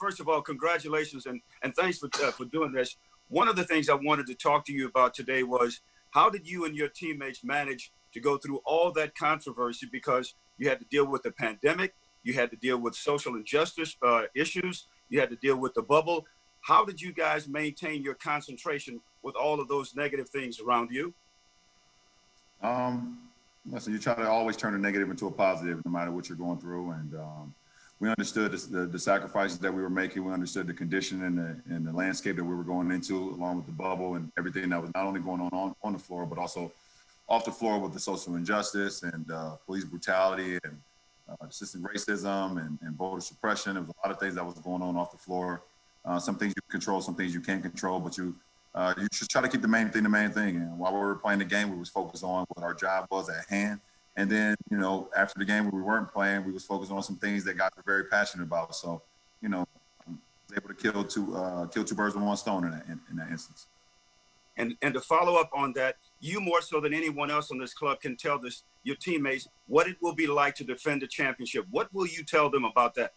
first of all, congratulations and thanks for doing this. One of the things I wanted to talk to you about today was how did you and your teammates manage to go through all that controversy, because you had to deal with the pandemic, you had to deal with social injustice issues, you had to deal with the bubble. How did you guys maintain your concentration with all of those negative things around you? Listen, you try to always turn a negative into a positive, no matter what you're going through. And we understood the sacrifices that we were making. We understood the condition and the landscape that we were going into, along with the bubble and everything that was not only going on the floor, but also off the floor with the social injustice and police brutality and systemic racism and voter suppression. There was a lot of things that was going on off the floor. Some things you control, some things you can't control, but you should try to keep the main thing. And while we were playing the game, we was focused on what our job was at hand. And then, after the game when we weren't playing, we was focused on some things that guys were very passionate about. So, I was able to kill two birds with one stone in that instance. And to follow up on that, you more so than anyone else on this club can tell your teammates what it will be like to defend the championship. What will you tell them about that?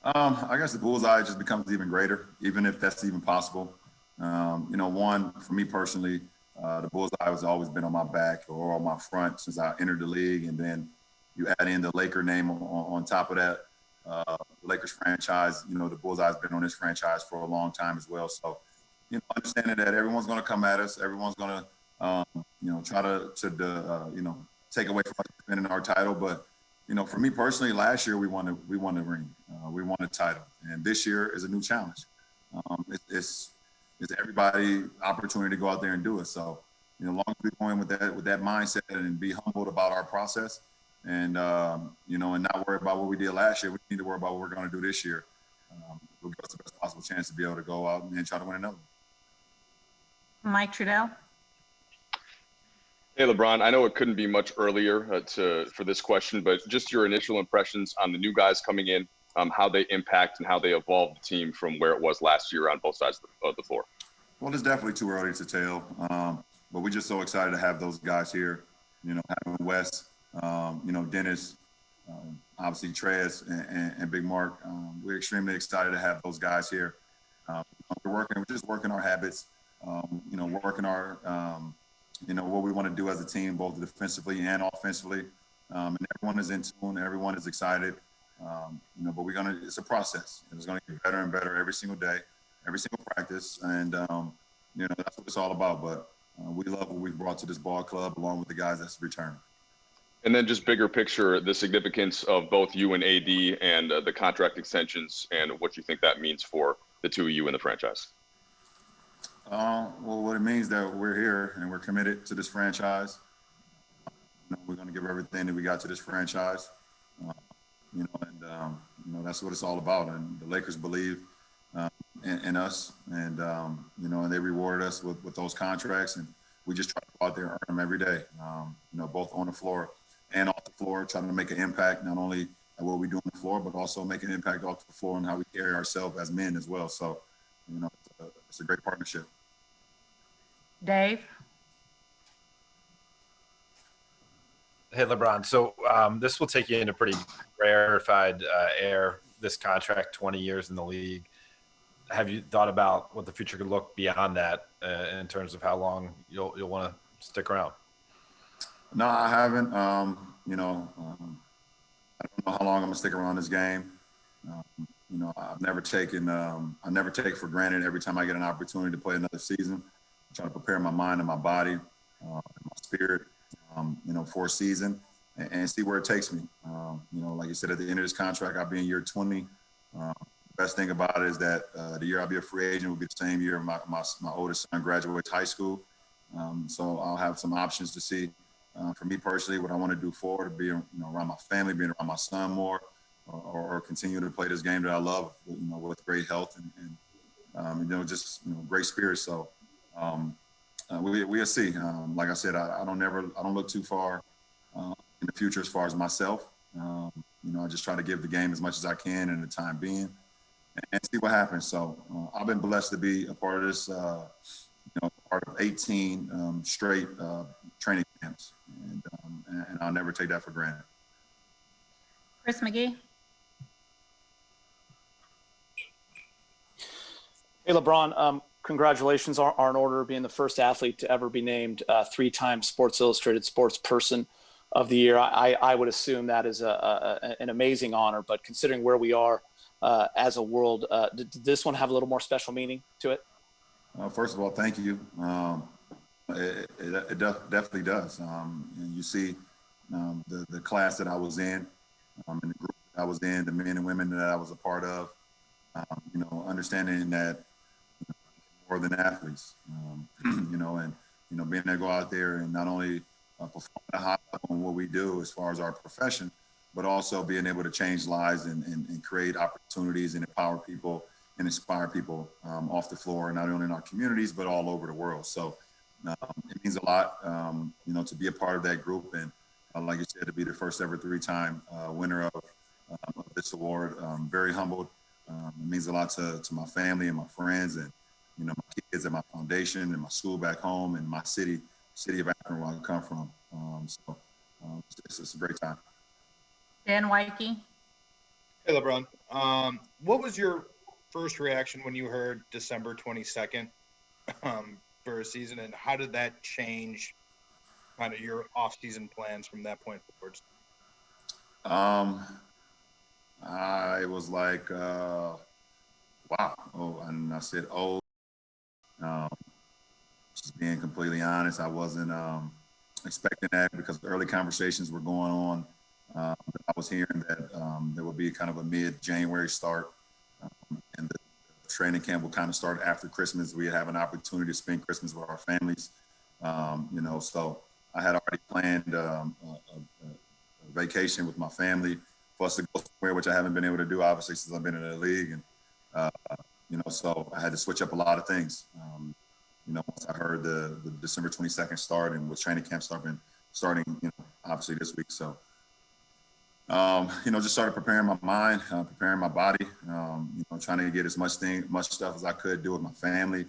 I guess the bullseye just becomes even greater, even if that's even possible. One, for me personally, the bullseye has always been on my back or on my front since I entered the league. And then you add in the Laker name on top of that, the Lakers franchise, the bullseye has been on this franchise for a long time as well. So, understanding that everyone's going to come at us, everyone's going to, try to take away from us defending our title. But, for me personally, last year we won the ring, we won the title, and this year is a new challenge. It's everybody opportunity to go out there and do it. So, as long as we go in with that mindset and be humbled about our process, and and not worry about what we did last year, we need to worry about what we're going to do this year. Will give us the best possible chance to be able to go out and try to win another. Mike Trudell. Hey, LeBron, I know it couldn't be much earlier for this question, but just your initial impressions on the new guys coming in, how they impact and how they evolve the team from where it was last year on both sides of the floor. Well, it's definitely too early to tell, but we're just so excited to have those guys here, having Wes, Dennis, obviously Trez and Big Mark. We're extremely excited to have those guys here. We're just working our habits, working our, what we want to do as a team, both defensively and offensively. And everyone is in tune, everyone is excited. But it's a process. It's going to get better and better every single day, every single practice. And, that's what it's all about. But we love what we've brought to this ball club along with the guys that's returned. And then just bigger picture, the significance of both you and AD and the contract extensions and what you think that means for the two of you in the franchise. Well, what it means that we're here and we're committed to this franchise. We're going to give everything that we got to this franchise. That's what it's all about. And the Lakers believe in us, and and they rewarded us with those contracts, and we just try to go out there and earn them every day. Both on the floor and off the floor, trying to make an impact not only at what we do on the floor, but also make an impact off the floor and how we carry ourselves as men as well. So, it's a great partnership. Dave. Hey, LeBron. So this will take you into pretty rarefied air, this contract, 20 years in the league. Have you thought about what the future could look beyond that in terms of how long you'll want to stick around? No, I haven't. I don't know how long I'm going to stick around this game. I've never taken I never take for granted every time I get an opportunity to play another season. I try to prepare my mind and my body, my spirit, for a season and see where it takes me. Like you said, at the end of this contract, I'll be in year 20. The best thing about it is that the year I'll be a free agent will be the same year my oldest son graduates high school. So I'll have some options to see for me personally what I want to do forward, to be around my family, being around my son more, or continue to play this game that I love, with great health and just great spirit. So we'll see. Like I said, I don't look too far in the future as far as myself. I just try to give the game as much as I can in the time being and see what happens. So I've been blessed to be a part of this, part of 18 straight training camps, and I'll never take that for granted. Chris McGee. Hey, LeBron, congratulations are in order being the first athlete to ever be named 3-time Sports Illustrated Sports Person of the Year. I would assume that is an amazing honor, but considering where we are as a world, did this one have a little more special meaning to it? First of all, thank you. Definitely does. And you see the class that I was in, and the group that I was in, the men and women that I was a part of, understanding that more than athletes, and being able to go out there and not only perform at a high level in what we do as far as our profession, but also being able to change lives and create opportunities and empower people and inspire people off the floor, not only in our communities, but all over the world. So it means a lot, to be a part of that group. And like you said, to be the first ever 3-time winner of this award. Very humbled. It means a lot to my family and my friends and, my kids at my foundation and my school back home and my city of Akron, where I come from. It's a great time. Dan Wikey. Hey, LeBron. What was your first reaction when you heard December 22nd for a season, and how did that change kind of your off-season plans from that point forwards? I was like, wow. Oh, and I said, oh. Just being completely honest, I wasn't expecting that because the early conversations were going on. I was hearing that there would be kind of a mid-January start, and the training camp will kind of start after Christmas. We have an opportunity to spend Christmas with our families, so I had already planned a vacation with my family for us to go somewhere, which I haven't been able to do, obviously, since I've been in the league. And, so I had to switch up a lot of things. Once I heard the December 22nd start and with training camp starting, obviously this week. So, just started preparing my mind, preparing my body, trying to get as much stuff as I could do with my family,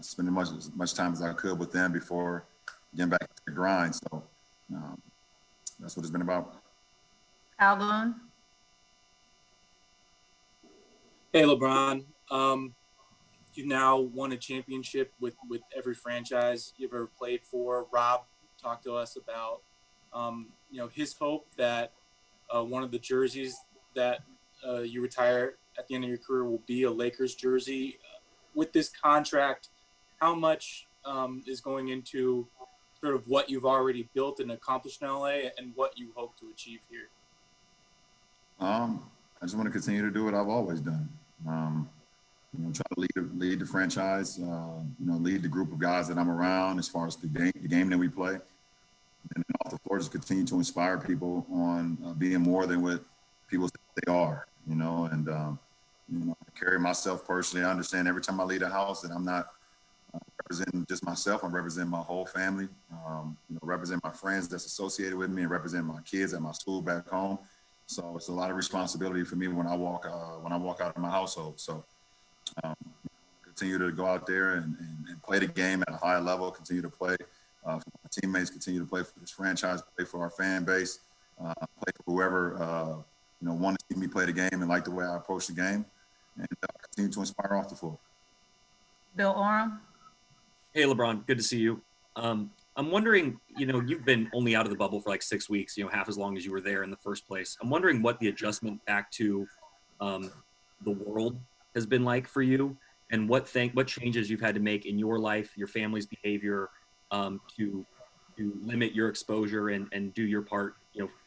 spending as much time as I could with them before getting back to the grind. So that's what it's been about. Calhoun. Hey, LeBron. You've now won a championship with every franchise you've ever played for. Rob talked to us about, his hope that one of the jerseys that you retire at the end of your career will be a Lakers jersey. With this contract, how much is going into sort of what you've already built and accomplished in LA and what you hope to achieve here? I just want to continue to do what I've always done. Try to lead the franchise, lead the group of guys that I'm around as far as the game that we play. And then off the floor, just continue to inspire people on being more than what people say they are, and, I carry myself personally. I understand every time I leave a house that I'm not representing just myself. I'm representing my whole family, represent my friends that's associated with me and represent my kids at my school back home. So it's a lot of responsibility for me when I walk out of my household. So continue to go out there and play the game at a high level, continue to play for my teammates, continue to play for this franchise, play for our fan base, play for whoever, want to see me play the game and like the way I approach the game, and continue to inspire off the floor. Bill Oram. Hey, LeBron, good to see you. I'm wondering, you've been only out of the bubble for like 6 weeks, half as long as you were there in the first place. I'm wondering what the adjustment back to the world has been like for you, and what changes you've had to make in your life, your family's behavior, to limit your exposure and do your part,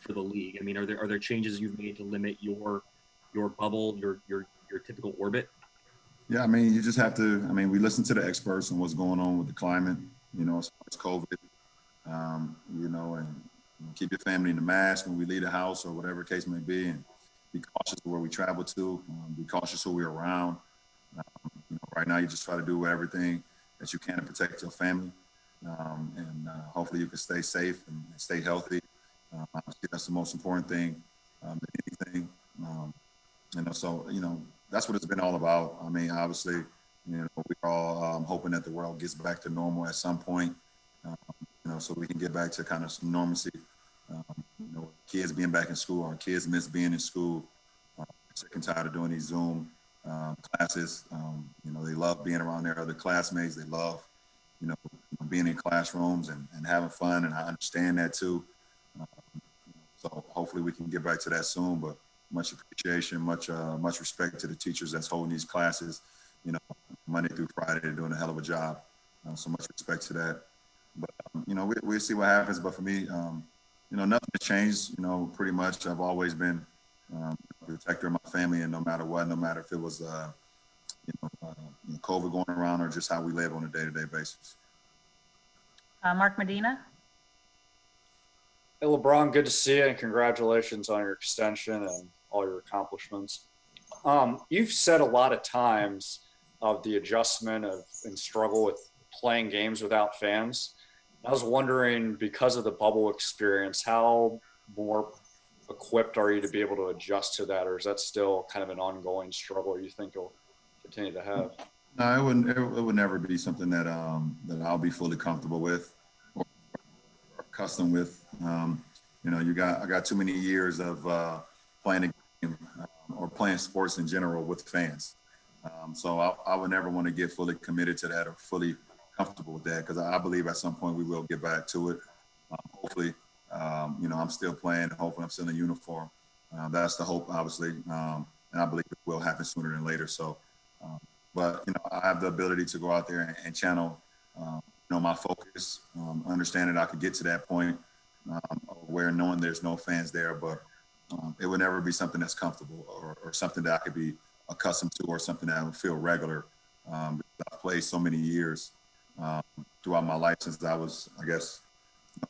for the league. I mean, are there changes you've made to limit your bubble, your typical orbit? Yeah, I mean, you just have to. I mean, we listen to the experts on what's going on with the climate, as far as COVID, and keep your family in the mask when we leave the house or whatever the case may be, and be cautious of where we travel to, be cautious who we're around. Right now, you just try to do everything that you can to protect your family, and hopefully you can stay safe and stay healthy. Obviously, that's the most important thing than anything. So that's what it's been all about. I mean, obviously, we're all hoping that the world gets back to normal at some point, so we can get back to kind of some normalcy. Kids being back in school, our kids miss being in school. Sick and tired of doing these Zoom classes. They love being around their other classmates. They love, being in classrooms and having fun. And I understand that too. So hopefully we can get back to that soon, but much appreciation, much respect to the teachers that's holding these classes, Monday through Friday. They're doing a hell of a job. So much respect to that. But, we'll see what happens. But for me, nothing has changed, pretty much. I've always been a protector of my family, and no matter what, no matter if it was, COVID going around or just how we live on a day-to-day basis. Mark Medina. Hey, LeBron, good to see you, and congratulations on your extension and all your accomplishments. You've said a lot of times of the adjustment and struggle with playing games without fans. I was wondering, because of the bubble experience, how more equipped are you to be able to adjust to that, or is that still kind of an ongoing struggle you think you'll continue to have? No, it would never be something that I'll be fully comfortable with or accustomed with. I got too many years of playing a game or playing sports in general with fans. So I would never want to get fully committed to that or fully comfortable with that, because I believe at some point we will get back to it. Hopefully, I'm still playing. Hopefully, I'm still in uniform. That's the hope, obviously, and I believe it will happen sooner than later. So, but I have the ability to go out there and channel, my focus. Understand that I could get to that point where knowing there's no fans there, but it would never be something that's comfortable or something that I could be accustomed to or something that would feel regular. I've played so many years throughout my life since I was, I guess,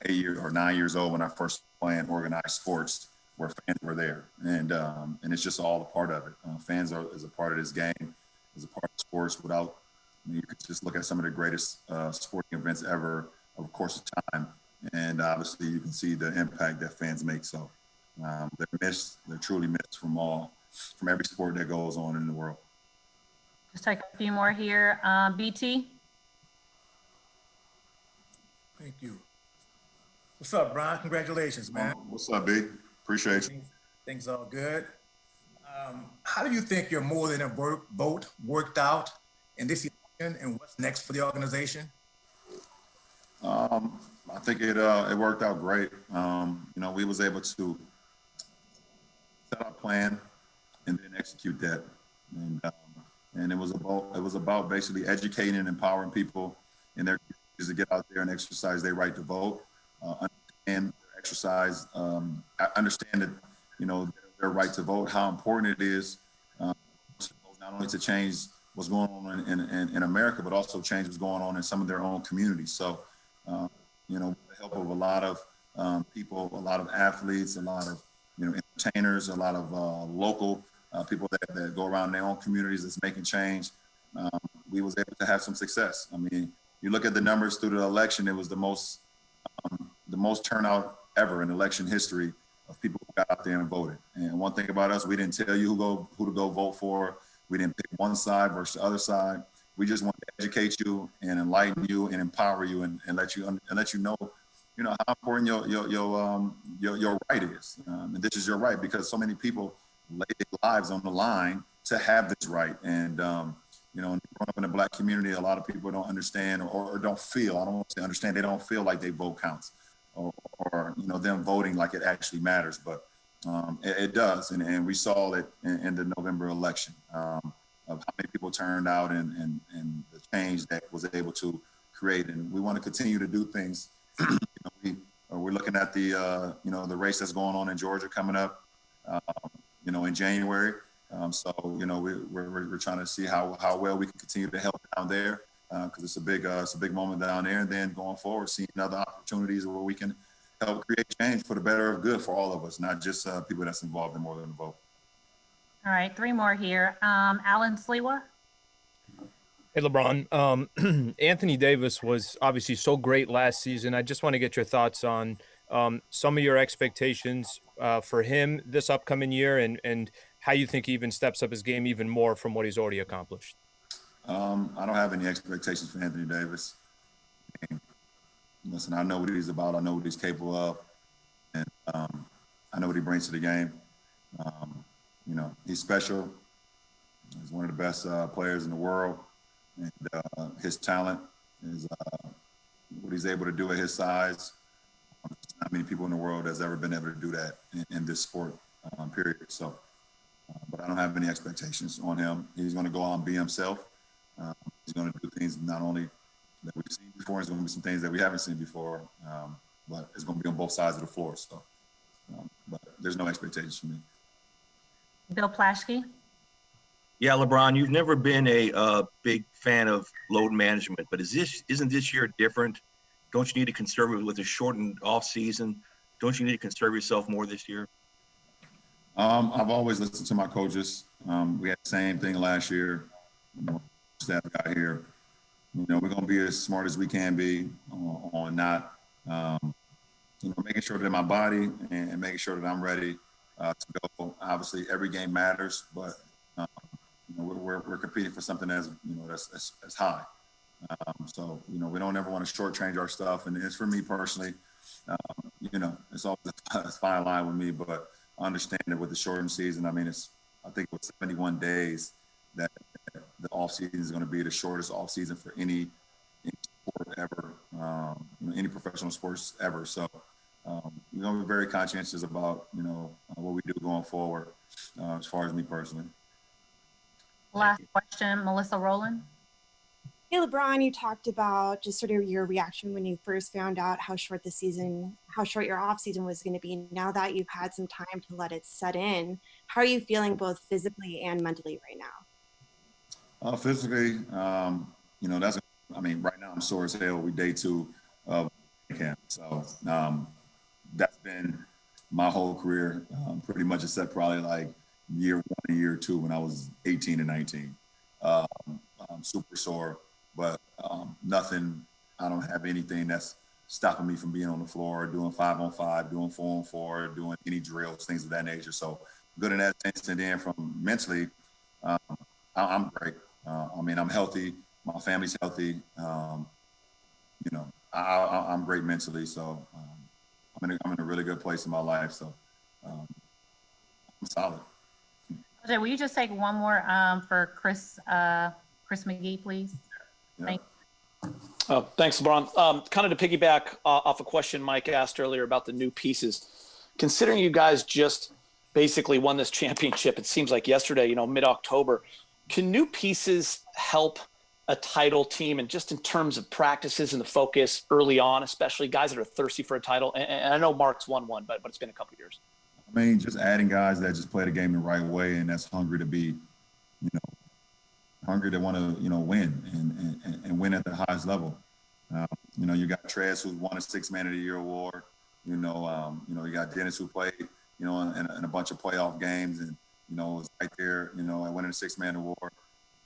8 years or 9 years old when I first playing organized sports where fans were there. And it's just all a part of it. Fans is a part of this game, is a part of sports. You could just look at some of the greatest sporting events ever over the course of time. And obviously you can see the impact that fans make. So they're truly missed from every sport that goes on in the world. Just take a few more here. BT. Thank you. What's up, Brian? Congratulations, man. What's up, B? Appreciate you. Things all good. How do you think your more than a vote worked out in this election, and what's next for the organization? I think it worked out great. We was able to set our plan and then execute that. And it was about basically educating and empowering people in their communities to get out there and exercise their right to vote, understand that, their right to vote, how important it is, not only to change what's going on in America, but also change what's going on in some of their own communities. So, with the help of a lot of people, a lot of athletes, a lot of, entertainers, a lot of local people that go around their own communities that's making change, we was able to have some success. I mean, you look at the numbers through the election, it was the most turnout ever in election history of people who got out there and voted. And one thing about us, we didn't tell you who to go vote for. We didn't pick one side versus the other side. We just wanted to educate you and enlighten you and empower you and let you know, how important your right is. And this is your right, because so many people lay their lives on the line to have this right. And growing up in the Black community, a lot of people don't understand or don't feel. I don't want to say understand. They don't feel like their vote counts, or them voting like it actually matters. But it does, and we saw it in the November election of how many people turned out and the change that was able to create. And we want to continue to do things. We're looking at the the race that's going on in Georgia coming up, in January. So we're trying to see how well we can continue to help down there, because it's a big moment down there. And then going forward, seeing other opportunities where we can help create change for the better of good for all of us, not just people that's involved in more than a vote. All right, 3 more here. Alan Sliwa. Hey, LeBron. Anthony Davis was obviously so great last season. I just want to get your thoughts on some of your expectations for him this upcoming year, and how you think he even steps up his game even more from what he's already accomplished. I don't have any expectations for Anthony Davis. Listen, I know what he's about. I know what he's capable of, and I know what he brings to the game. He's special. He's one of the best players in the world, and his talent is what he's able to do at his size. There's not many people in the world that's ever been able to do that in this sport, period. So, but I don't have any expectations on him. He's going to go out and be himself. He's going to do things not only that we've seen before, it's going to be some things that we haven't seen before, but it's going to be on both sides of the floor. So, but there's no expectations for me. Bill Plaschke. Yeah, LeBron, you've never been a big fan of load management, but isn't this year different? Don't you need to conserve it with a shortened off season? Don't you need to conserve yourself more this year? I've always listened to my coaches. We had the same thing last year. Staff got here. We're going to be as smart as we can be on not, making sure that my body and making sure that I'm ready to go. Obviously, every game matters, but we're competing for something that's high. So we don't ever want to shortchange our stuff, and it's for me personally. It's always a fine line with me, but I understand that with the shortened season. I think it was 71 days that the off season is going to be the shortest off season for any sport ever, any professional sports ever. So we're very conscientious about what we do going forward as far as me personally. Last question, Melissa Rowland. Hey, LeBron, you talked about just sort of your reaction when you first found out how short your off season was going to be. Now that you've had some time to let it set in, how are you feeling both physically and mentally right now? Physically, right now I'm sore as hell. We day 2 of camp. So that's been my whole career, pretty much except probably like year 1 and year 2 when I was 18 and 19. I'm super sore, but nothing, I don't have anything that's stopping me from being on the floor, doing 5-on-5, doing 4-on-4, doing any drills, things of that nature. So good in that sense. And then from mentally, I'm great. I'm healthy. My family's healthy. I'm great mentally. So I'm in a really good place in my life. So I'm solid. Okay, will you just take one more for Chris McGee, please? Yeah. Thank Oh, thanks, LeBron. Kind of to piggyback off a question Mike asked earlier about the new pieces. Considering you guys just basically won this championship, it seems like yesterday, mid-October, can new pieces help a title team, and just in terms of practices and the focus early on, especially guys that are thirsty for a title? And I know Mark's won one, but it's been a couple of years. Just adding guys that just play the game the right way and that's hungry to be, hungry to want to, win and win at the highest level. You got Trez, who's won a 6 Man of the Year award. You got Dennis, who played, in a bunch of playoff games and, was right there, and winning a 6 Man award.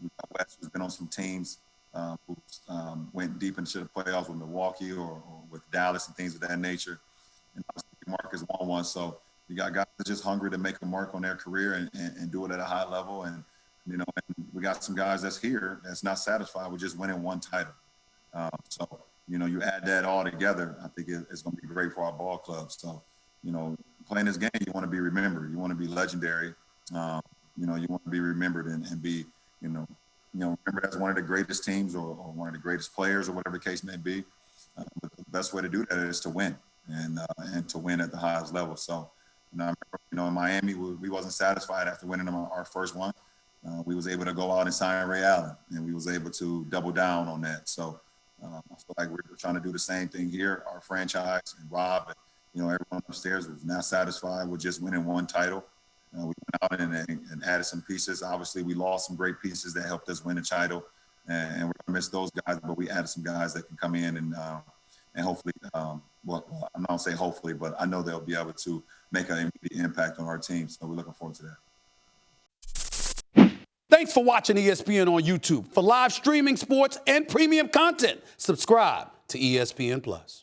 We got West, who's been on some teams who went deep into the playoffs with Milwaukee or with Dallas and things of that nature. And obviously Mark has won one. So you got guys that are just hungry to make a mark on their career and do it at a high level. And, and we got some guys that's here that's not satisfied with just winning one title. So, you add that all together, I think it's going to be great for our ball club. So, playing this game, you want to be remembered. You want to be legendary. You want to be remembered and be, remembered as one of the greatest teams or one of the greatest players or whatever the case may be. But the best way to do that is to win and to win at the highest level. So, I remember, in Miami, we wasn't satisfied after winning our first one. We was able to go out and sign Ray Allen, and we was able to double down on that. So I feel like we're trying to do the same thing here. Our franchise and Rob, and, everyone upstairs was not satisfied with just winning one title. We went out and added some pieces. Obviously, we lost some great pieces that helped us win the title, and we're gonna miss those guys. But we added some guys that can come in and hopefully, I'm not gonna say hopefully, but I know they'll be able to make an immediate impact on our team. So we're looking forward to that. Thanks for watching ESPN on YouTube. For live streaming sports and premium content, subscribe to ESPN+.